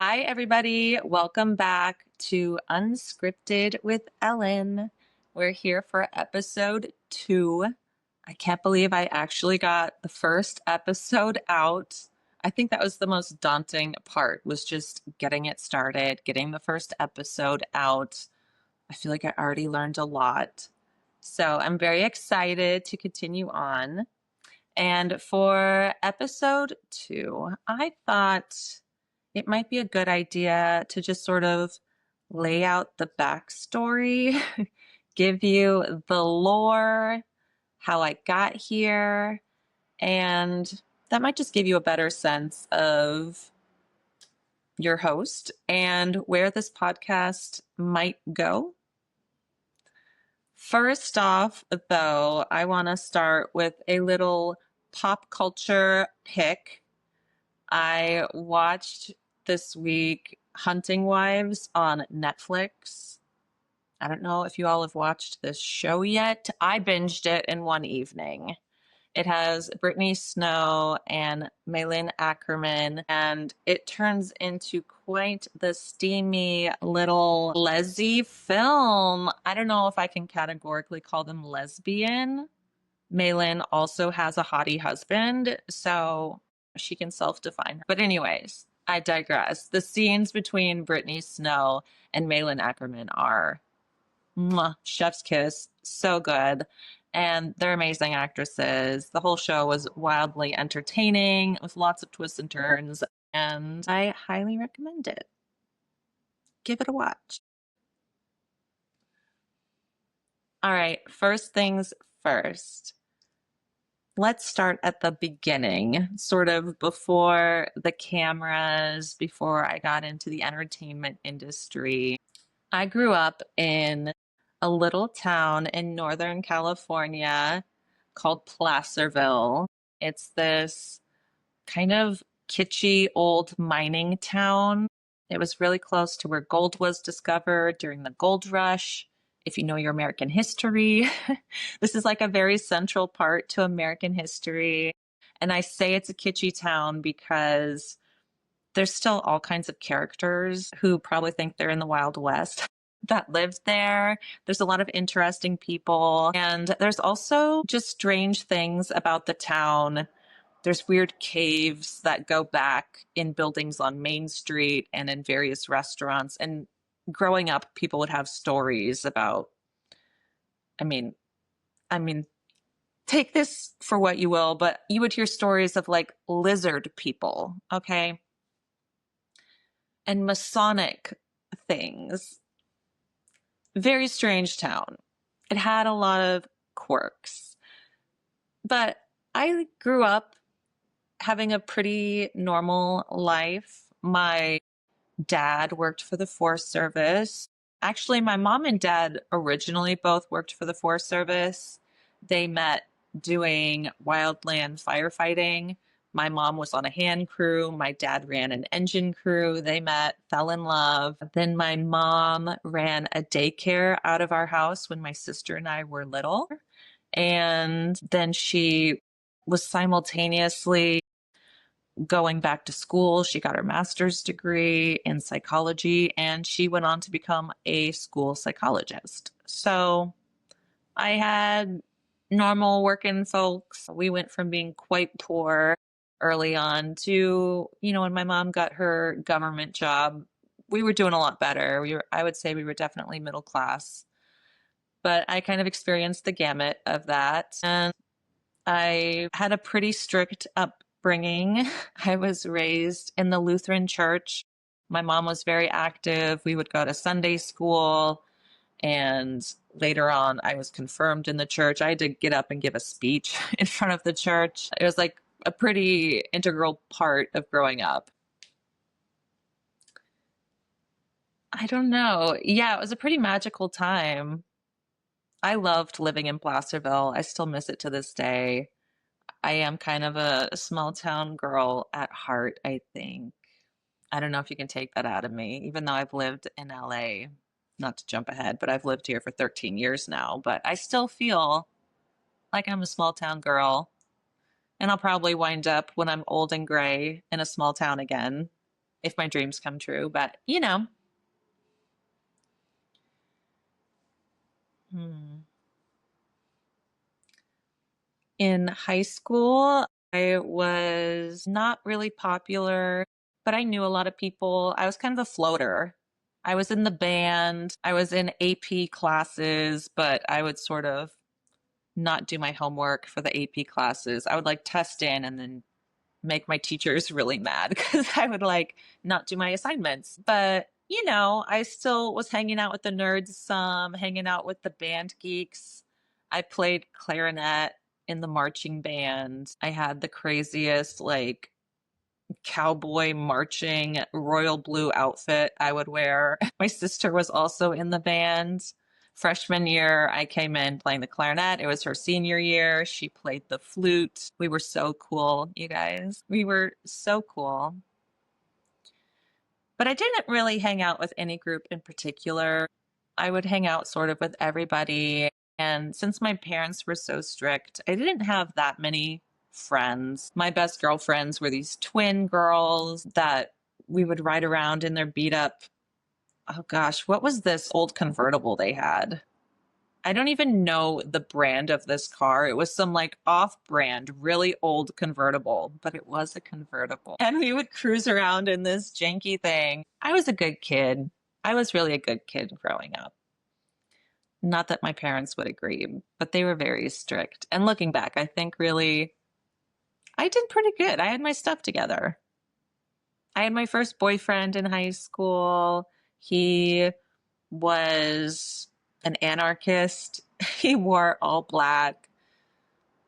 Hi, everybody. Welcome back to Unscripted with Ellen. We're here for episode 2. I can't believe I actually got the first episode out. I think that was the most daunting part, was just getting it started, getting the first episode out. I feel like I already learned a lot. So I'm very excited to continue on. And for episode 2, I thought it might be a good idea to just sort of lay out the backstory, give you the lore, how I got here, and that might just give you a better sense of your host and where this podcast might go. First off, though, I want to start with a little pop culture pick. I watched this week Hunting Wives on Netflix. I don't know if you all have watched this show yet. I binged it in one evening. It has Brittany Snow and Malin Ackerman, and it turns into quite the steamy little lesy film. I don't know if I can categorically call them lesbian. Malin also has a hottie husband, so she can self-define. But anyways, I digress. The scenes between Brittany Snow and Malin Ackerman are chef's kiss. So good. And they're amazing actresses. The whole show was wildly entertaining with lots of twists and turns, and I highly recommend it. Give it a watch. All right, first things first. Let's start at the beginning, sort of before the cameras, before I got into the entertainment industry. I grew up in a little town in Northern California called Placerville. It's this kind of kitschy old mining town. It was really close to where gold was discovered during the gold rush. If you know your American history, this is like a very central part to American history. And I say it's a kitschy town because there's still all kinds of characters who probably think they're in the Wild West that lived there. There's a lot of interesting people. And there's also just strange things about the town. There's weird caves that go back in buildings on Main Street and in various restaurants. And growing up, people would have stories about, I mean, I mean, take this for what you will, but you would hear stories of like lizard people, okay? And Masonic things. Very strange town. It had a lot of quirks. But I grew up having a pretty normal life. My dad worked for the Forest Service. Actually, my mom and dad originally both worked for the Forest Service. They met doing wildland firefighting. My mom was on a hand crew. My dad ran an engine crew. They met, fell in love. Then my mom ran a daycare out of our house when my sister and I were little. And then she was simultaneously going back to school. She got her master's degree in psychology, and she went on to become a school psychologist. So I had normal working folks. We went from being quite poor early on to, when my mom got her government job, we were doing a lot better. I would say we were definitely middle class. But I kind of experienced the gamut of that. And I had a pretty strict upbringing. I was raised in the Lutheran church. My mom was very active. We would go to Sunday school. And later on, I was confirmed in the church. I had to get up and give a speech in front of the church. It was like a pretty integral part of growing up. I don't know. Yeah, it was a pretty magical time. I loved living in Placerville. I still miss it to this day. I am kind of a small town girl at heart, I think. I don't know if you can take that out of me, even though I've lived in LA, not to jump ahead, but I've lived here for 13 years now. But I still feel like I'm a small town girl. And I'll probably wind up when I'm old and gray in a small town again if my dreams come true. But, Hmm. In high school, I was not really popular, but I knew a lot of people. I was kind of a floater. I was in the band, I was in AP classes, but I would sort of not do my homework for the AP classes. I would like test in and then make my teachers really mad because I would like not do my assignments. But, I still was hanging out with the nerds some, hanging out with the band geeks. I played clarinet in the marching band. I had the craziest, like, cowboy marching royal blue outfit I would wear. My sister was also in the band. Freshman year, I came in playing the clarinet. It was her senior year. She played the flute. We were so cool, you guys. We were so cool. But I didn't really hang out with any group in particular. I would hang out sort of with everybody. And since my parents were so strict, I didn't have that many friends. My best girlfriends were these twin girls that we would ride around in their beat up. Oh gosh, what was this old convertible they had? I don't even know the brand of this car. It was some like off brand, really old convertible, but it was a convertible. And we would cruise around in this janky thing. I was a good kid. I was really a good kid growing up. Not that my parents would agree, but they were very strict. And looking back, I think really I did pretty good. I had my stuff together. I had my first boyfriend in high school. He was an anarchist. He wore all black.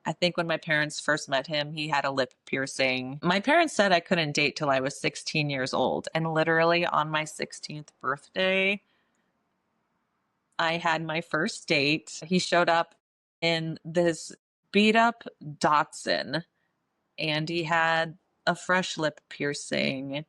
I think when my parents first met him, he had a lip piercing. My parents said I couldn't date till I was 16 years old. And literally on my 16th birthday, I had my first date. He showed up in this beat up Datsun and he had a fresh lip piercing,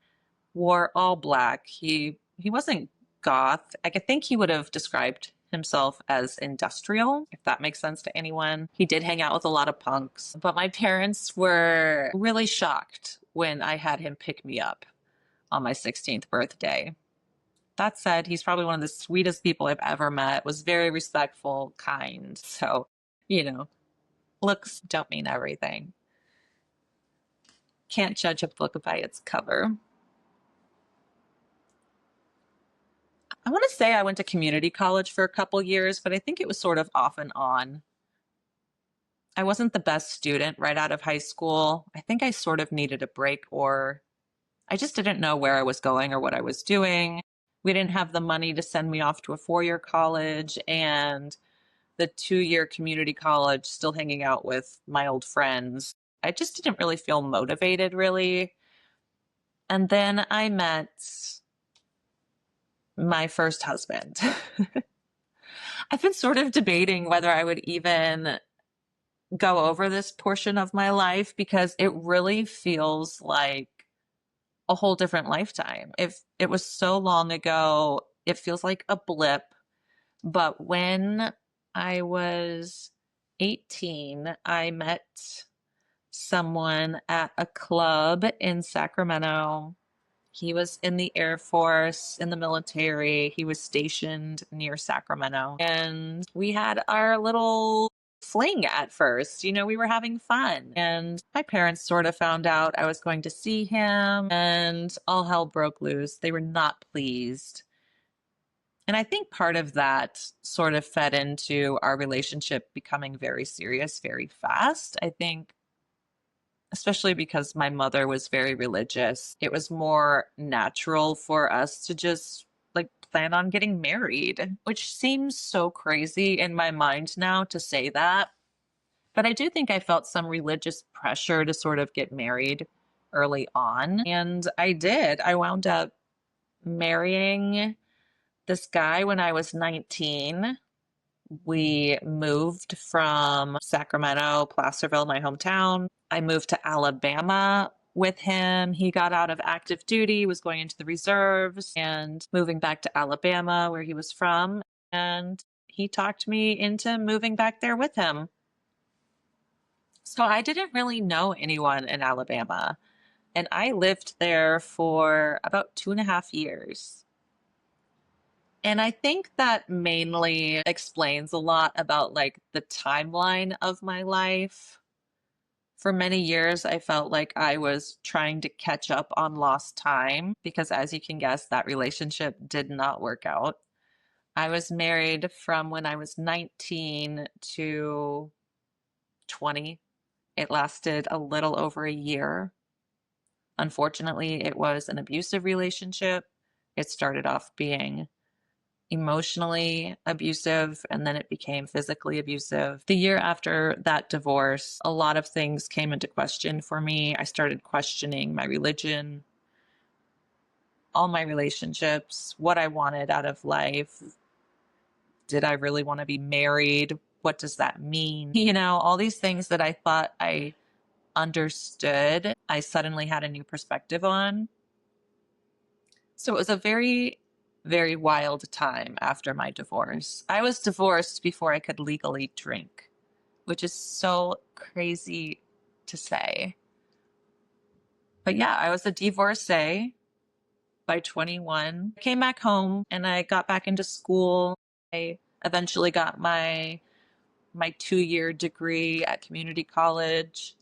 wore all black. He wasn't goth. I think he would have described himself as industrial, if that makes sense to anyone. He did hang out with a lot of punks, but my parents were really shocked when I had him pick me up on my 16th birthday. That said, he's probably one of the sweetest people I've ever met, was very respectful, kind. So, looks don't mean everything. Can't judge a book by its cover. I want to say I went to community college for a couple years, but I think it was sort of off and on. I wasn't the best student right out of high school. I think I sort of needed a break, or I just didn't know where I was going or what I was doing. We didn't have the money to send me off to a 4-year college, and the 2-year community college, still hanging out with my old friends. I just didn't really feel motivated, really. And then I met my first husband. I've been sort of debating whether I would even go over this portion of my life because it really feels like a whole different lifetime. If it was so long ago, it feels like a blip. But when I was 18, I met someone at a club in Sacramento. He was in the Air Force, in the military. He was stationed near Sacramento. And we had our little fling at first. We were having fun. And my parents sort of found out I was going to see him, and all hell broke loose. They were not pleased. And I think part of that sort of fed into our relationship becoming very serious very fast. I think especially because my mother was very religious, it was more natural for us to just like plan on getting married, which seems so crazy in my mind now to say that. But I do think I felt some religious pressure to sort of get married early on. And I did. I wound up marrying this guy when I was 19. We moved from Sacramento, Placerville, my hometown. I moved to Alabama with him. He got out of active duty, was going into the reserves, and moving back to Alabama, where he was from. And he talked me into moving back there with him. So I didn't really know anyone in Alabama, and I lived there for about 2.5 years. And I think that mainly explains a lot about like the timeline of my life. For many years, I felt like I was trying to catch up on lost time because, as you can guess, that relationship did not work out. I was married from when I was 19 to 20. It lasted a little over a year. Unfortunately, it was an abusive relationship. It started off being emotionally abusive and then it became physically abusive. The year after that divorce, a lot of things came into question for me. I started questioning my religion, all my relationships, what I wanted out of life. Did I really want to be married? What does that mean? All these things that I thought I understood, I suddenly had a new perspective on. So it was a very, very wild time after my divorce. I was divorced before I could legally drink, which is so crazy to say. But yeah, I was a divorcee by 21. I came back home and I got back into school. I eventually got my 2-year degree at community college.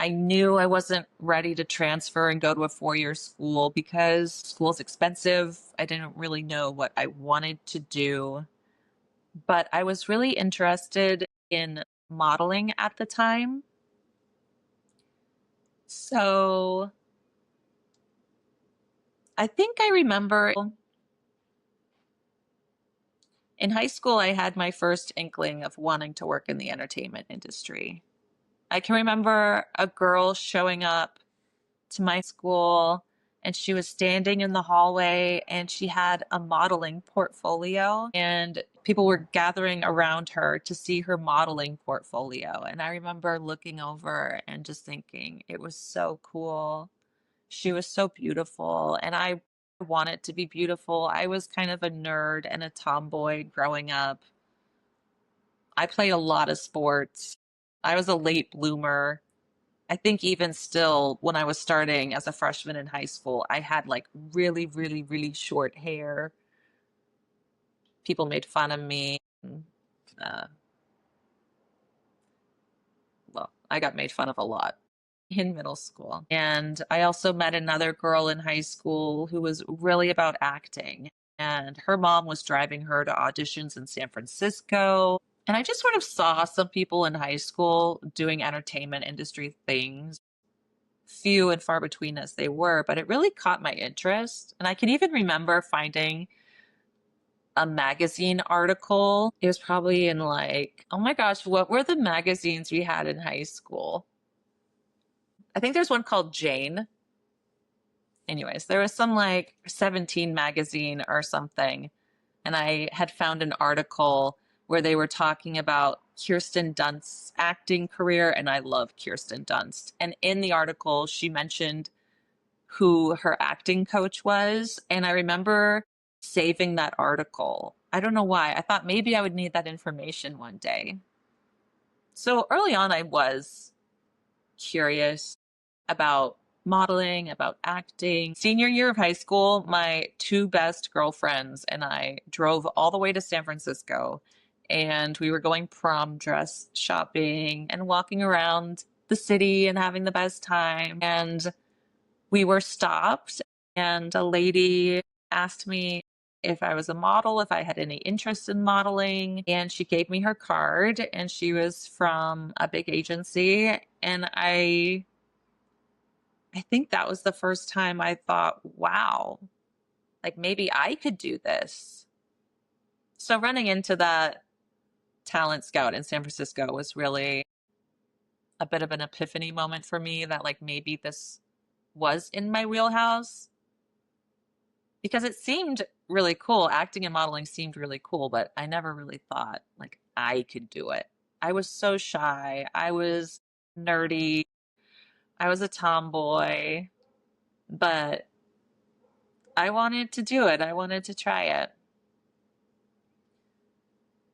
I knew I wasn't ready to transfer and go to a 4-year school because school's expensive. I didn't really know what I wanted to do, but I was really interested in modeling at the time. So I think I remember in high school, I had my first inkling of wanting to work in the entertainment industry. I can remember a girl showing up to my school and she was standing in the hallway and she had a modeling portfolio and people were gathering around her to see her modeling portfolio. And I remember looking over and just thinking it was so cool. She was so beautiful and I wanted to be beautiful. I was kind of a nerd and a tomboy growing up. I played a lot of sports. I was a late bloomer. I think even still, when I was starting as a freshman in high school, I had like really, really, really short hair. People made fun of me. Uh, well, I got made fun of a lot in middle school. And I also met another girl in high school who was really about acting. And her mom was driving her to auditions in San Francisco. And I just sort of saw some people in high school doing entertainment industry things, few and far between as they were, but it really caught my interest. And I can even remember finding a magazine article. It was probably in like, oh my gosh, what were the magazines we had in high school? I think there's one called Jane. Anyways, there was some like 17 magazine or something. And I had found an article where they were talking about Kirsten Dunst's acting career. And I love Kirsten Dunst. And in the article, she mentioned who her acting coach was. And I remember saving that article. I don't know why. I thought maybe I would need that information one day. So early on, I was curious about modeling, about acting. Senior year of high school, my two best girlfriends and I drove all the way to San Francisco and we were going prom dress shopping and walking around the city and having the best time. And we were stopped and a lady asked me if I was a model, if I had any interest in modeling. And she gave me her card and she was from a big agency. And I think that was the first time I thought, wow, like maybe I could do this. So running into that talent scout in San Francisco was really a bit of an epiphany moment for me that like maybe this was in my wheelhouse because it seemed really cool. Acting and modeling seemed really cool, but I never really thought like I could do it. I was so shy. I was nerdy. I was a tomboy, but I wanted to do it. I wanted to try it.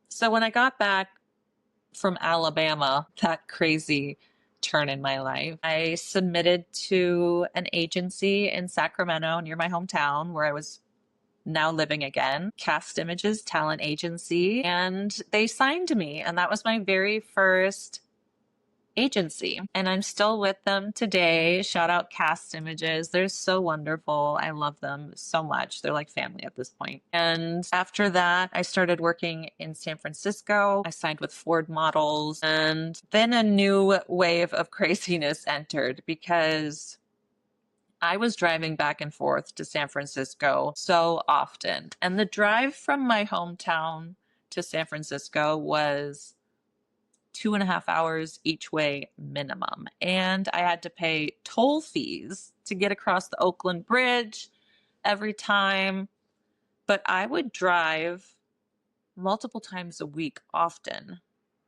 So when I got back from Alabama, that crazy turn in my life. I submitted to an agency in Sacramento near my hometown where I was now living again, Cast Images Talent Agency, and they signed me. And that was my very first agency. And I'm still with them today. Shout out Cast Images. They're so wonderful. I love them so much. They're like family at this point. And after that, I started working in San Francisco. I signed with Ford Models. And then a new wave of craziness entered because I was driving back and forth to San Francisco so often. And the drive from my hometown to San Francisco was 2.5 hours each way minimum. And I had to pay toll fees to get across the Oakland Bridge every time. But I would drive multiple times a week often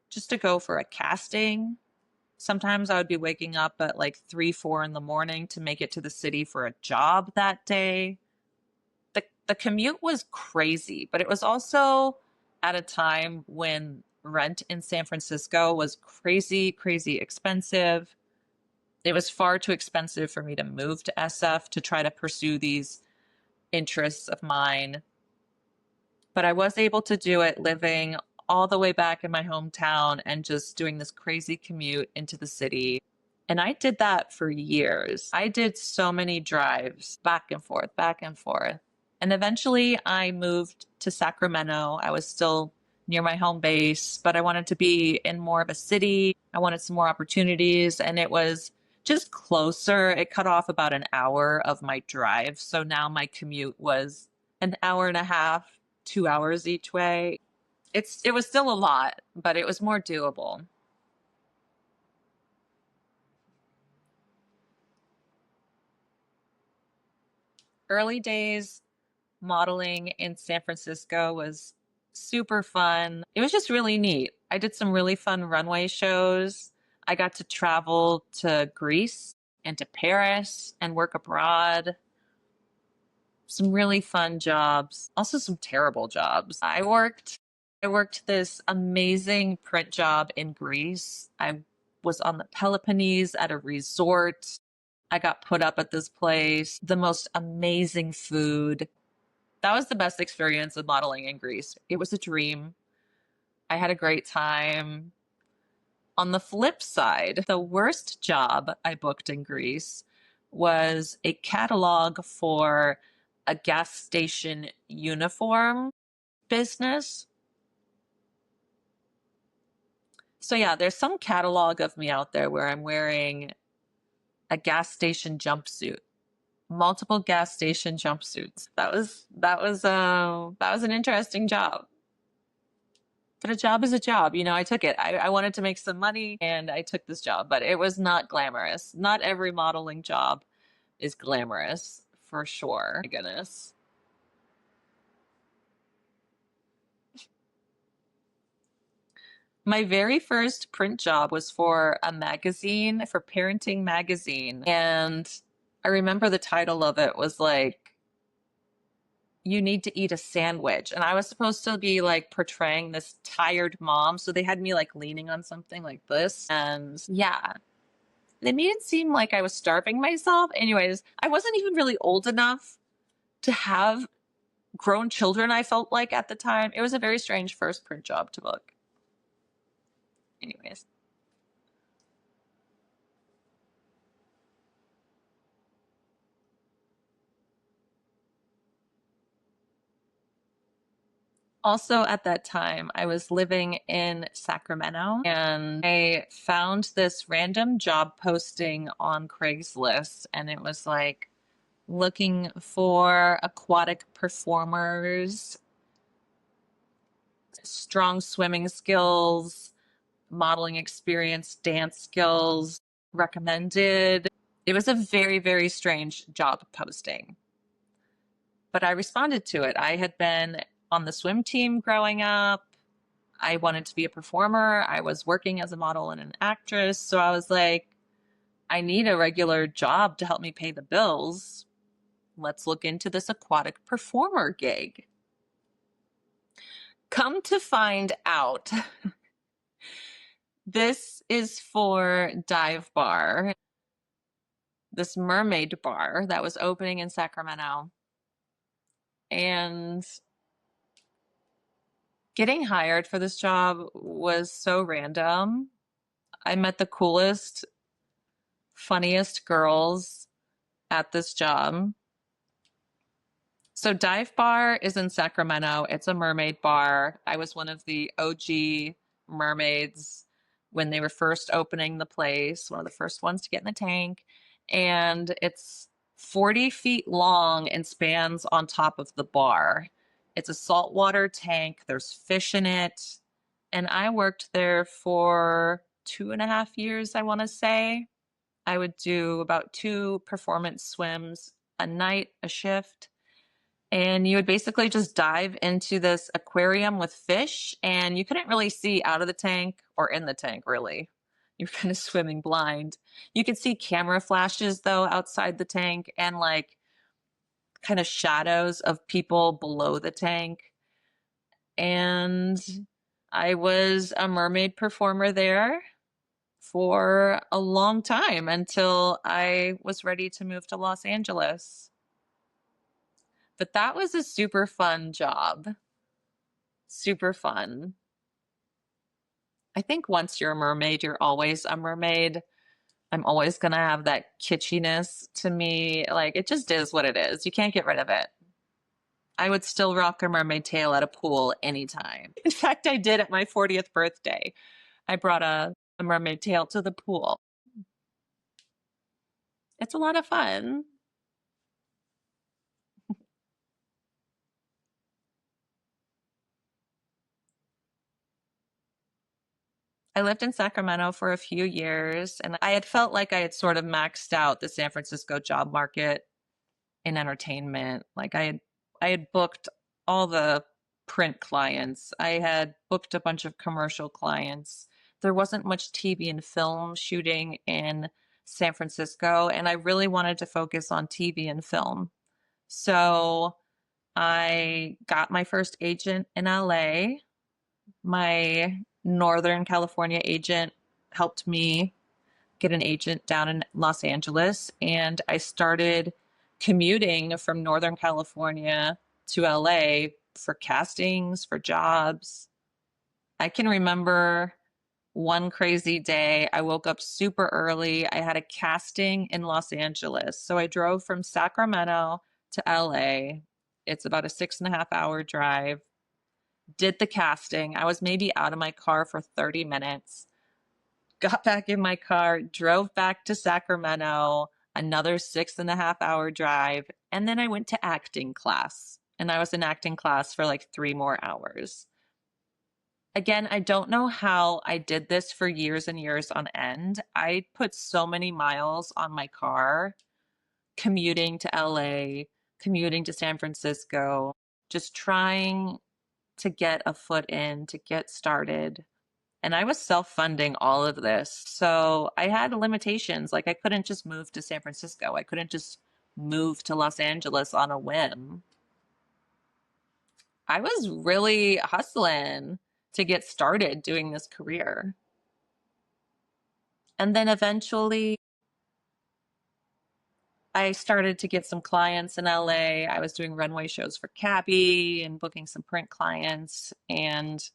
just to go for a casting. Sometimes I would be waking up at like 3, 4 in the morning to make it to the city for a job that day. The commute was crazy, but it was also at a time when rent in San Francisco was crazy, crazy expensive. It was far too expensive for me to move to SF to try to pursue these interests of mine. But I was able to do it living all the way back in my hometown and just doing this crazy commute into the city. And I did that for years. I did so many drives back and forth, back and forth. And eventually I moved to Sacramento. I was still near my home base, but I wanted to be in more of a city. I wanted some more opportunities, and it was just closer. It cut off about an hour of my drive. So now my commute was an hour and a half, 2 hours each way. It was still a lot, but it was more doable. Early days modeling in San Francisco was super fun. It was just really neat. I did some really fun runway shows. I got to travel to Greece and to Paris and work abroad. Some really fun jobs, also some terrible jobs. I worked this amazing print job in Greece. I was on the Peloponnese at a resort. I got put up at this place, the most amazing food. That was the best experience of modeling in Greece. It was a dream. I had a great time. On the flip side, the worst job I booked in Greece was a catalog for a gas station uniform business. So yeah, there's some catalog of me out there where I'm wearing a gas station jumpsuit, multiple gas station jumpsuits. That was an interesting job. But a job is a job. I took it. I wanted to make some money and I took this job, but it was not glamorous. Not every modeling job is glamorous, for sure. My goodness. My very first print job was for a magazine, for Parenting Magazine. And I remember the title of it was like, "You need to eat a sandwich." And I was supposed to be like portraying this tired mom. So they had me like leaning on something like this. And yeah, they made it seem like I was starving myself. Anyways, I wasn't even really old enough to have grown children, I felt like at the time. It was a very strange first print job to book. Anyways. Also, at that time, I was living in Sacramento and I found this random job posting on Craigslist, and it was like looking for aquatic performers, strong swimming skills, modeling experience, dance skills recommended. It was a very, very strange job posting, but I responded to it. I had been on the swim team growing up. I wanted to be a performer. I was working as a model and an actress. So I was like, I need a regular job to help me pay the bills. Let's look into this aquatic performer gig. Come to find out, This is for Dive Bar, this Mermaid bar that was opening in Sacramento. And getting hired for this job was so random. I met the coolest, funniest girls at this job. So Dive Bar is in Sacramento. It's a mermaid bar. I was one of the OG mermaids when they were first opening the place, one of the first ones to get in the tank. And it's 40 feet long and spans on top of the bar. It's a saltwater tank. There's fish in it. And I worked there for 2.5 years, I want to say. I would do about 2 performance swims a night, a shift. And you would basically just dive into this aquarium with fish, and you couldn't really see out of the tank or in the tank, really. You're kind of swimming blind. You could see camera flashes, though, outside the tank and like kind of shadows of people below the tank. And I was a mermaid performer there for a long time until I was ready to move to Los Angeles. But that was a super fun job. Super fun. I think once you're a mermaid, you're always a mermaid. I'm always going to have that kitschiness to me. Like, it just is what it is. You can't get rid of it. I would still rock a mermaid tail at a pool anytime. In fact, I did at my 40th birthday. I brought a mermaid tail to the pool. It's a lot of fun. I lived in Sacramento for a few years, and I had felt like I had sort of maxed out the San Francisco job market in entertainment. Like I had booked all the print clients. I had booked a bunch of commercial clients. There wasn't much TV and film shooting in San Francisco, and I really wanted to focus on TV and film. So I got my first agent in LA. My Northern California agent helped me get an agent down in Los Angeles, and I started commuting from Northern California to LA for castings, for jobs. I can remember one crazy day. I woke up super early. I had a casting in Los Angeles. So I drove from Sacramento to LA. It's about a 6.5 hour drive. Did the casting. I was maybe out of my car for 30 minutes, got back in my car, drove back to Sacramento, another 6.5 hour drive. And then I went to acting class. And I was in acting class for like 3 more hours. Again, I don't know how I did this for years and years on end. I put so many miles on my car, commuting to LA, commuting to San Francisco, just trying to get a foot in, to get started. And I was self-funding all of this. So I had limitations. Like I couldn't just move to San Francisco. I couldn't just move to Los Angeles on a whim. I was really hustling to get started doing this career. And then eventually I started to get some clients in LA. I was doing runway shows for Cabby and booking some print clients. And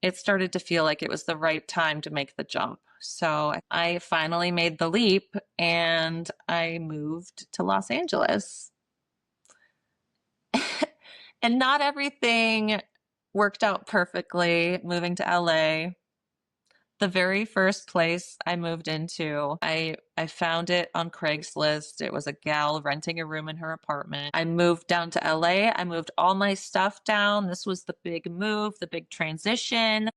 it started to feel like it was the right time to make the jump. So I finally made the leap and I moved to Los Angeles. And not everything worked out perfectly moving to LA. The very first place I moved into, I found it on Craigslist. It was a gal renting a room in her apartment. I moved down to LA. I moved all my stuff down. This was the big move, the big transition.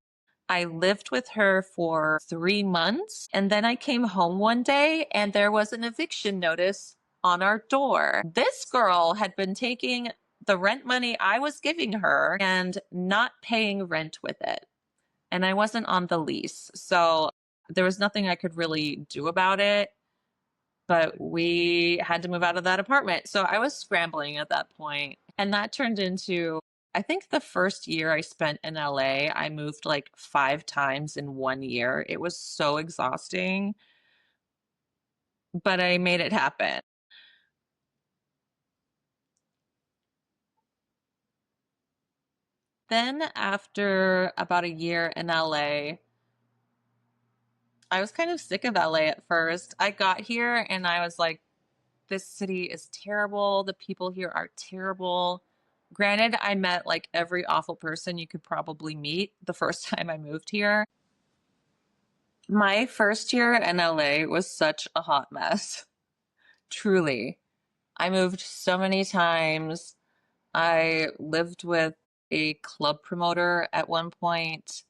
I lived with her for 3 months, and then I came home one day and there was an eviction notice on our door. This girl had been taking the rent money I was giving her and not paying rent with it. And I wasn't on the lease. So there was nothing I could really do about it, but we had to move out of that apartment. So I was scrambling at that point. And that turned into I think the first year I spent in LA, I moved like 5 times in 1 year. It was so exhausting, but I made it happen. Then, after about a year in LA, I was kind of sick of LA at first. I got here and I was like, this city is terrible. The people here are terrible. Granted, I met like every awful person you could probably meet the first time I moved here. My first year in LA was such a hot mess. Truly. I moved so many times. I lived with a club promoter at one point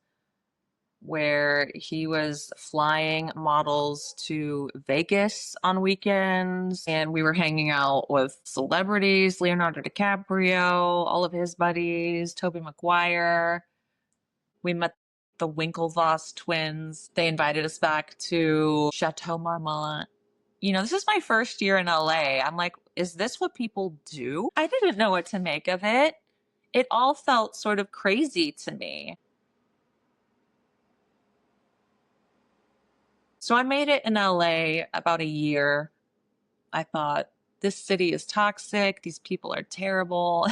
where he was flying models to Vegas on weekends, and we were hanging out with celebrities, Leonardo DiCaprio, all of his buddies, Tobey Maguire. We met the Winklevoss twins. They invited us back to Chateau Marmont. This is my first year in LA. I'm like, is this what people do? I didn't know what to make of it. It all felt sort of crazy to me. So I made it in LA about a year. I thought, this city is toxic. These people are terrible.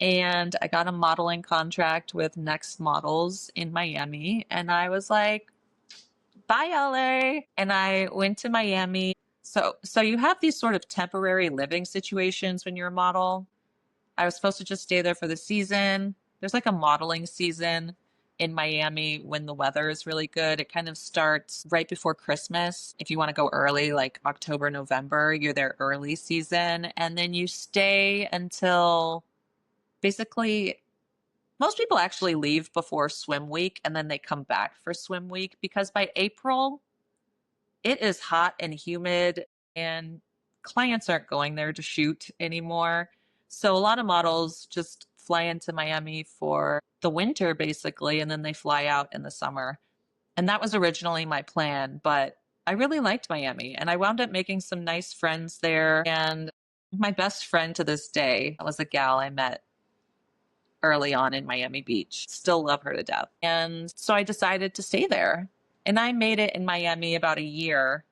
And I got a modeling contract with Next Models in Miami. And I was like, bye, LA. And I went to Miami. So you have these sort of temporary living situations when you're a model. I was supposed to just stay there for the season. There's like a modeling season in Miami when the weather is really good. It kind of starts right before Christmas. If you want to go early, like October, November, you're there early season. And then you stay until basically most people actually leave before swim week and then they come back for swim week because by April, it is hot and humid and clients aren't going there to shoot anymore. So a lot of models just fly into Miami for the winter basically, and then they fly out in the summer. And that was originally my plan, but I really liked Miami and I wound up making some nice friends there. And my best friend to this day was a gal I met early on in Miami Beach. Still love her to death. And so I decided to stay there. And I made it in Miami about a year,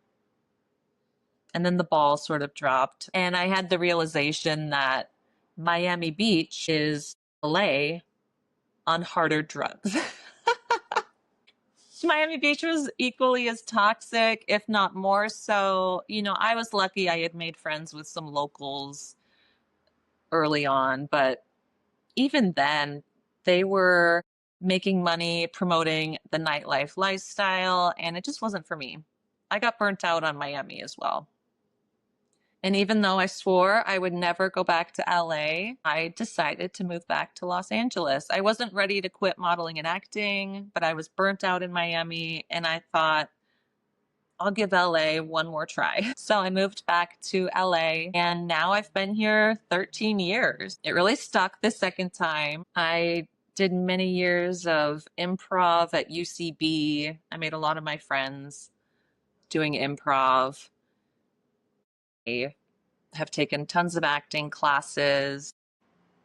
and then the ball sort of dropped. And I had the realization that Miami Beach is LA on harder drugs. Miami Beach was equally as toxic, if not more so. I was lucky I had made friends with some locals early on, but even then, they were making money promoting the nightlife lifestyle, and it just wasn't for me. I got burnt out on Miami as well. And even though I swore I would never go back to LA, I decided to move back to Los Angeles. I wasn't ready to quit modeling and acting, but I was burnt out in Miami and I thought, I'll give LA one more try. So I moved back to LA and now I've been here 13 years. It really stuck the second time. I did many years of improv at UCB. I made a lot of my friends doing improv. I have taken tons of acting classes.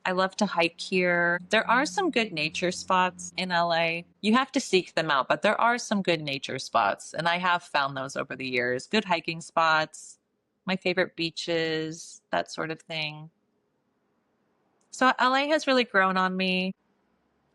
I love to hike here. There are some good nature spots in LA. You have to seek them out, but there are some good nature spots, and I have found those over the years. Good hiking spots, my favorite beaches, that sort of thing. So LA has really grown on me.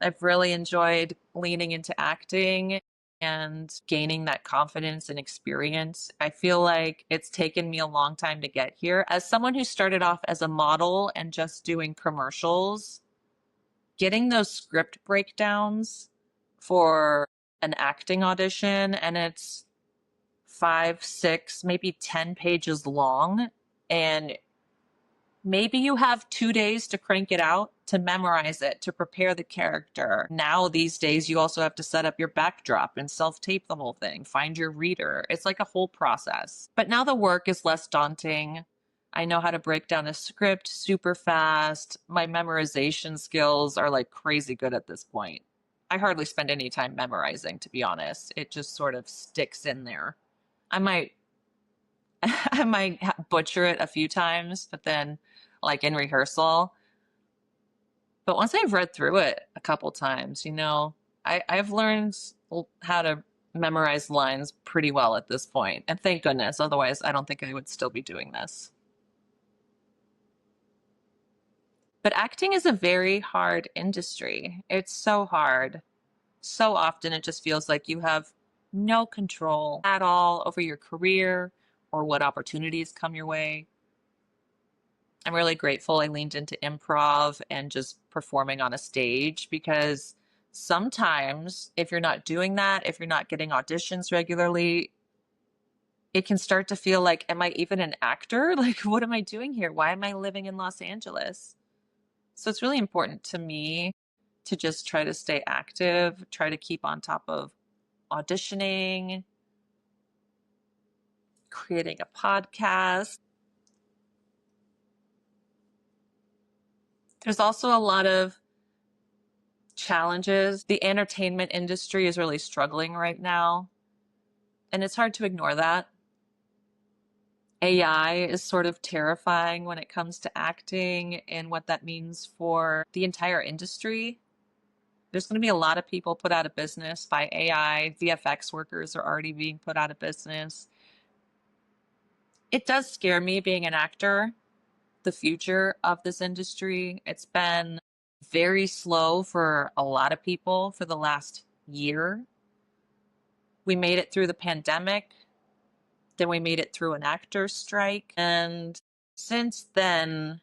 I've really enjoyed leaning into acting and gaining that confidence and experience. I feel like it's taken me a long time to get here. As someone who started off as a model and just doing commercials, getting those script breakdowns for an acting audition, and it's 5, 6, maybe 10 pages long, and maybe you have 2 days to crank it out, to memorize it, to prepare the character. Now, these days, you also have to set up your backdrop and self tape the whole thing, find your reader. It's like a whole process. But now the work is less daunting. I know how to break down a script super fast. My memorization skills are like crazy good at this point. I hardly spend any time memorizing, to be honest. It just sort of sticks in there. I might I might butcher it a few times, but then like in rehearsal, But once I've read through it a couple times, I've learned how to memorize lines pretty well at this point. And thank goodness. Otherwise, I don't think I would still be doing this. But acting is a very hard industry. It's so hard. So often it just feels like you have no control at all over your career or what opportunities come your way. I'm really grateful I leaned into improv and just performing on a stage because sometimes if you're not doing that, if you're not getting auditions regularly, it can start to feel like, am I even an actor? Like, what am I doing here? Why am I living in Los Angeles? So it's really important to me to just try to stay active, try to keep on top of auditioning, creating a podcast. There's also a lot of challenges. The entertainment industry is really struggling right now, and it's hard to ignore that. AI is sort of terrifying when it comes to acting and what that means for the entire industry. There's going to be a lot of people put out of business by AI. VFX workers are already being put out of business. It does scare me being an actor, the future of this industry. It's been very slow for a lot of people for the last year. We made it through the pandemic, then we made it through an actor strike. And since then,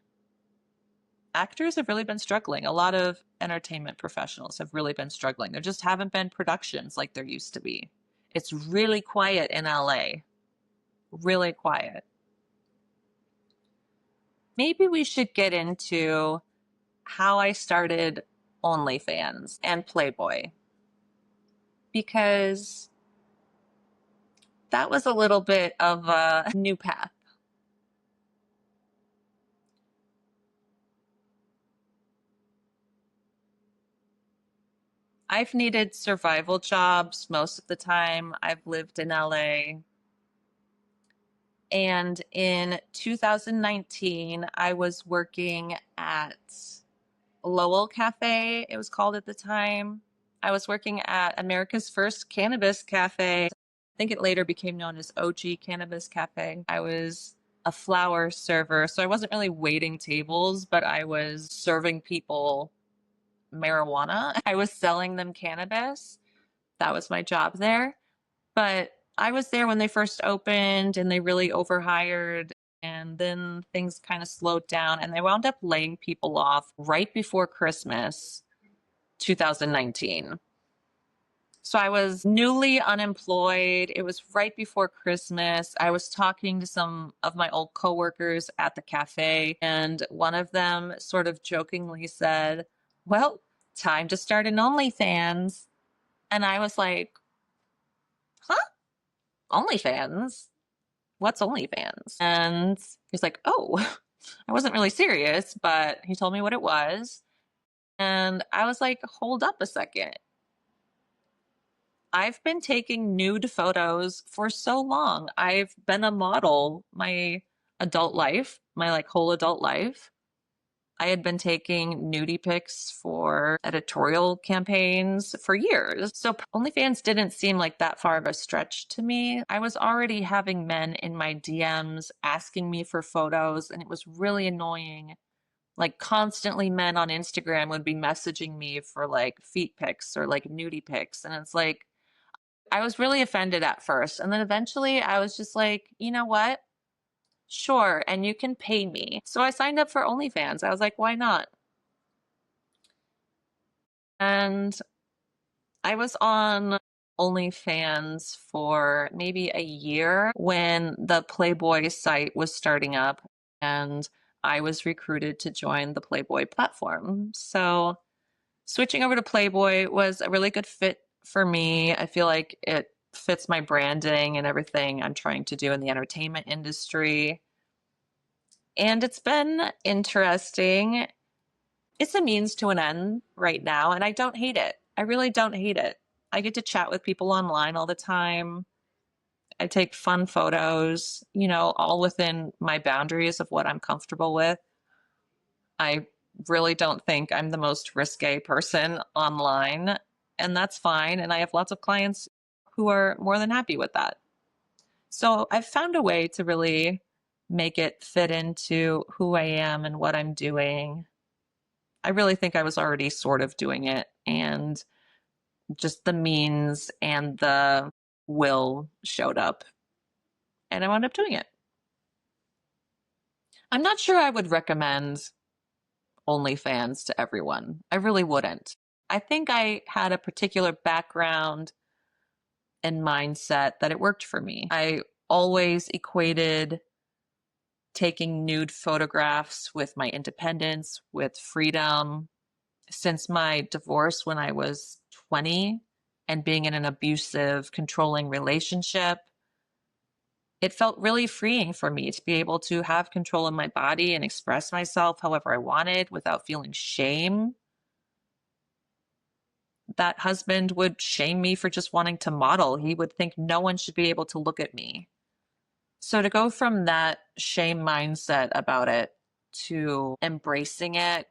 actors have really been struggling. A lot of entertainment professionals have really been struggling. There just haven't been productions like there used to be. It's really quiet in LA, really quiet. Maybe we should get into how I started OnlyFans and Playboy, because that was a little bit of a new path. I've needed survival jobs most of the time. I've lived in LA. And in 2019, I was working at Lowell Cafe, it was called at the time. I was working at America's first cannabis cafe. I think it later became known as OG Cannabis Cafe. I was a flower server, so I wasn't really waiting tables, but I was serving people marijuana. I was selling them cannabis. That was my job there. But I was there when they first opened and they really overhired. And then things kind of slowed down and they wound up laying people off right before Christmas 2019. So I was newly unemployed. It was right before Christmas. I was talking to some of my old coworkers at the cafe, and one of them sort of jokingly said, "Well, time to start an OnlyFans." And I was like, "Huh? OnlyFans? What's OnlyFans?" And he's like, "Oh," I wasn't really serious, but he told me what it was. And I was like, hold up a second. I've been taking nude photos for so long. I've been a model my adult life, my like whole adult life. I had been taking nudie pics for editorial campaigns for years. So OnlyFans didn't seem like that far of a stretch to me. I was already having men in my DMs asking me for photos, and it was really annoying. Like constantly men on Instagram would be messaging me for like feet pics or like nudie pics. And it's like, I was really offended at first. And then eventually I was just like, you know what? Sure. And you can pay me. So I signed up for OnlyFans. I was like, why not? And I was on OnlyFans for maybe a year when the Playboy site was starting up, and I was recruited to join the Playboy platform. So switching over to Playboy was a really good fit for me. I feel like it fits my branding and everything I'm trying to do in the entertainment industry. And it's been interesting. It's a means to an end right now, and I don't hate it. I really don't hate it. I get to chat with people online all the time. I take fun photos, all within my boundaries of what I'm comfortable with. I really don't think I'm the most risque person online, and that's fine. And I have lots of clients who are more than happy with that. So I've found a way to really make it fit into who I am and what I'm doing. I really think I was already sort of doing it, and just the means and the will showed up, and I wound up doing it. I'm not sure I would recommend OnlyFans to everyone. I really wouldn't. I think I had a particular background and mindset that it worked for me. I always equated taking nude photographs with my independence, with freedom. Since my divorce when I was 20 and being in an abusive, controlling relationship, it felt really freeing for me to be able to have control of my body and express myself however I wanted without feeling shame. That husband would shame me for just wanting to model. He would think no one should be able to look at me. So to go from that shame mindset about it to embracing it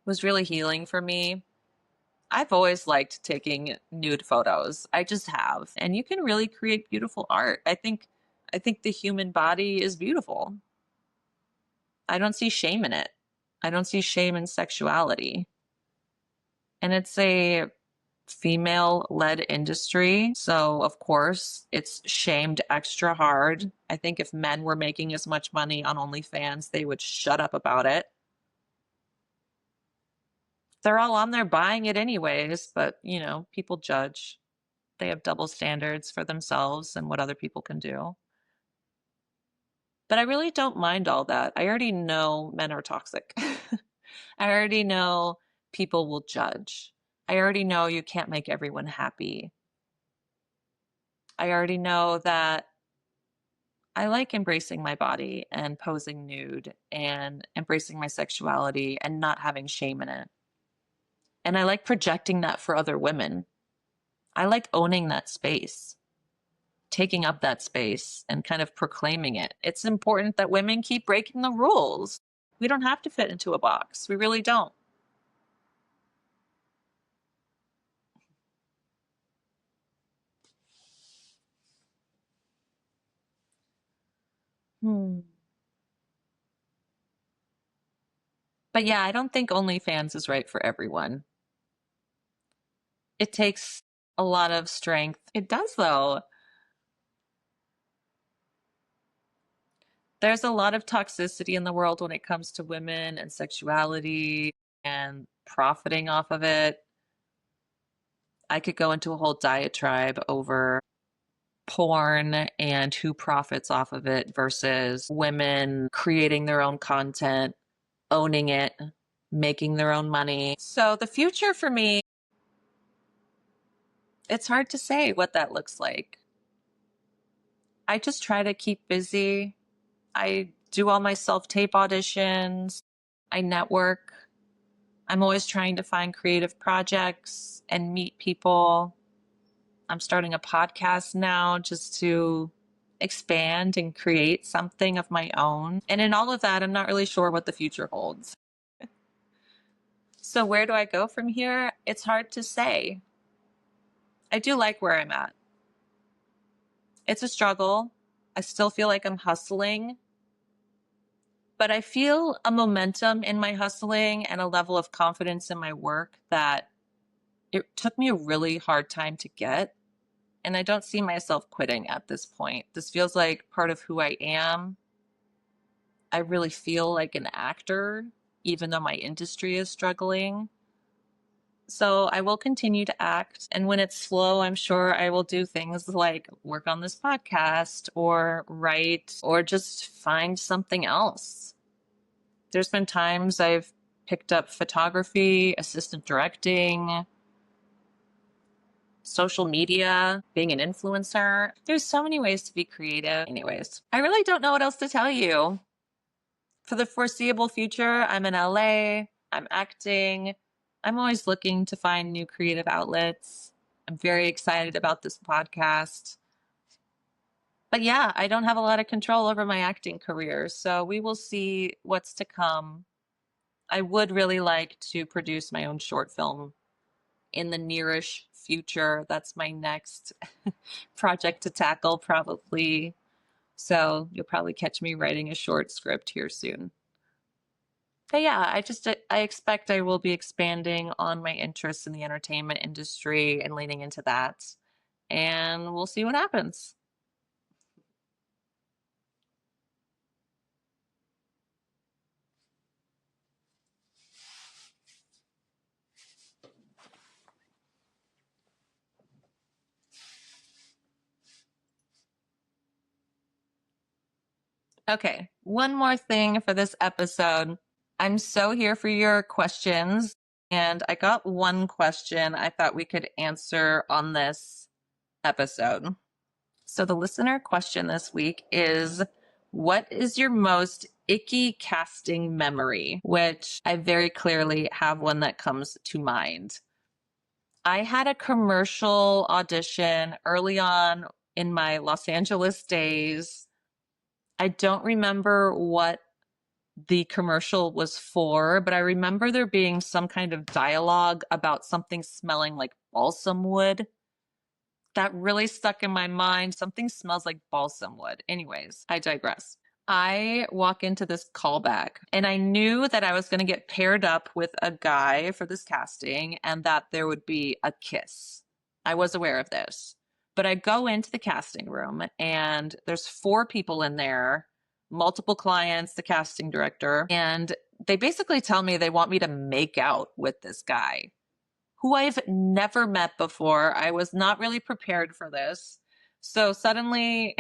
was really healing for me. I've always liked taking nude photos. I just have. And you can really create beautiful art. I think the human body is beautiful. I don't see shame in it. I don't see shame in sexuality. And it's a female-led industry, so of course it's shamed extra hard. I think if men were making as much money on OnlyFans, they would shut up about it. They're all on there buying it anyways, but people judge. They have double standards for themselves and what other people can do. But I really don't mind all that. I already know men are toxic. I already know people will judge. I already know you can't make everyone happy. I already know that I like embracing my body and posing nude and embracing my sexuality and not having shame in it. And I like projecting that for other women. I like owning that space, taking up that space and kind of proclaiming it. It's important that women keep breaking the rules. We don't have to fit into a box. We really don't. Hmm. But yeah, I don't think OnlyFans is right for everyone. It takes a lot of strength. It does, though. There's a lot of toxicity in the world when it comes to women and sexuality and profiting off of it. I could go into a whole diatribe over porn and who profits off of it versus women creating their own content, owning it, making their own money. So the future for me, it's hard to say what that looks like. I just try to keep busy. I do all my self-tape auditions. I network. I'm always trying to find creative projects and meet people. I'm starting a podcast now just to expand and create something of my own. And in all of that, I'm not really sure what the future holds. So, where do I go from here? It's hard to say. I do like where I'm at. It's a struggle. I still feel like I'm hustling, but I feel a momentum in my hustling and a level of confidence in my work that it took me a really hard time to get. And I don't see myself quitting at this point. This feels like part of who I am. I really feel like an actor, even though my industry is struggling. So I will continue to act. And when it's slow, I'm sure I will do things like work on this podcast or write or just find something else. There's been times I've picked up photography, assistant directing, social media, being an influencer. There's so many ways to be creative. Anyways, I really don't know what else to tell you. For the foreseeable future, I'm in LA, I'm acting. I'm always looking to find new creative outlets. I'm very excited about this podcast. But yeah, I don't have a lot of control over my acting career, so we will see what's to come. I would really like to produce my own short film in the nearish future. That's my next project to tackle, probably. So you'll probably catch me writing a short script here soon. But yeah, I expect I will be expanding on my interests in the entertainment industry and leaning into that. And we'll see what happens. Okay, one more thing for this episode. I'm so here for your questions, and I got one question I thought we could answer on this episode. So, the listener question this week is, what is your most icky casting memory? Which I very clearly have one that comes to mind. I had a commercial audition early on in my Los Angeles days. I don't remember what the commercial was for, but I remember there being some kind of dialogue about something smelling like balsam wood. That really stuck in my mind. Something smells like balsam wood. Anyways, I digress. I walk into this callback and I knew that I was going to get paired up with a guy for this casting and that there would be a kiss. I was aware of this. But I go into the casting room and there's four people in there, multiple clients, the casting director, and they basically tell me they want me to make out with this guy who I've never met before. I was not really prepared for this. So suddenly,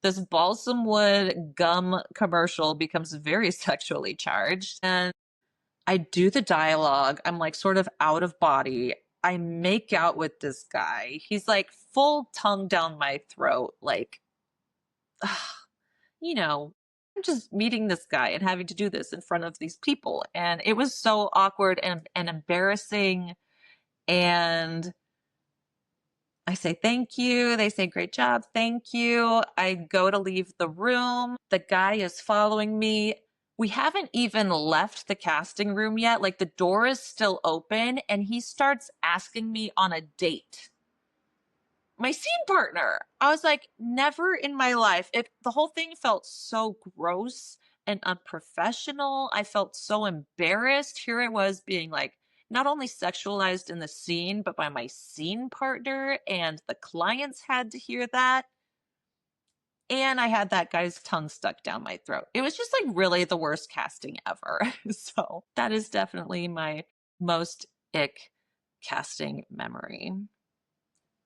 this balsam wood gum commercial becomes very sexually charged. And I do the dialogue. I'm like sort of out of body. I make out with this guy. He's like full tongue down my throat. Like, you know, I'm just meeting this guy and having to do this in front of these people. And it was so awkward and embarrassing. And I say, thank you. They say, great job. Thank you. I go to leave the room. The guy is following me. We haven't even left the casting room yet. Like the door is still open and he starts asking me on a date. My scene partner. I was like, never in my life. The whole thing felt so gross and unprofessional. I felt so embarrassed. Here I was being like not only sexualized in the scene, but by my scene partner, and the clients had to hear that. And I had that guy's tongue stuck down my throat. It was just like really the worst casting ever. So that is definitely my most ick casting memory.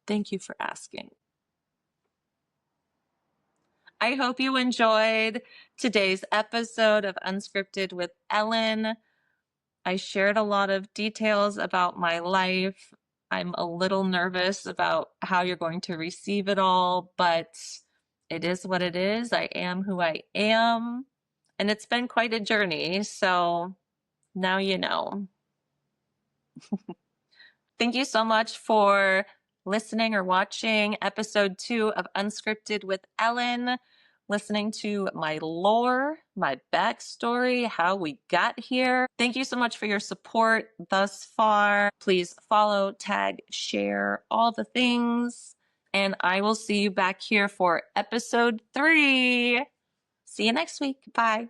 Thank you for asking. I hope you enjoyed today's episode of Unscripted with Ellen. I shared a lot of details about my life. I'm a little nervous about how you're going to receive it all, but it is what it is. I am who I am, and it's been quite a journey. So now you know. Thank you so much for listening or watching episode 2 of Unscripted with Ellen, listening to my lore, my backstory, how we got here. Thank you so much for your support thus far. Please follow, tag, share, all the things. And I will see you back here for episode 3. See you next week. Bye.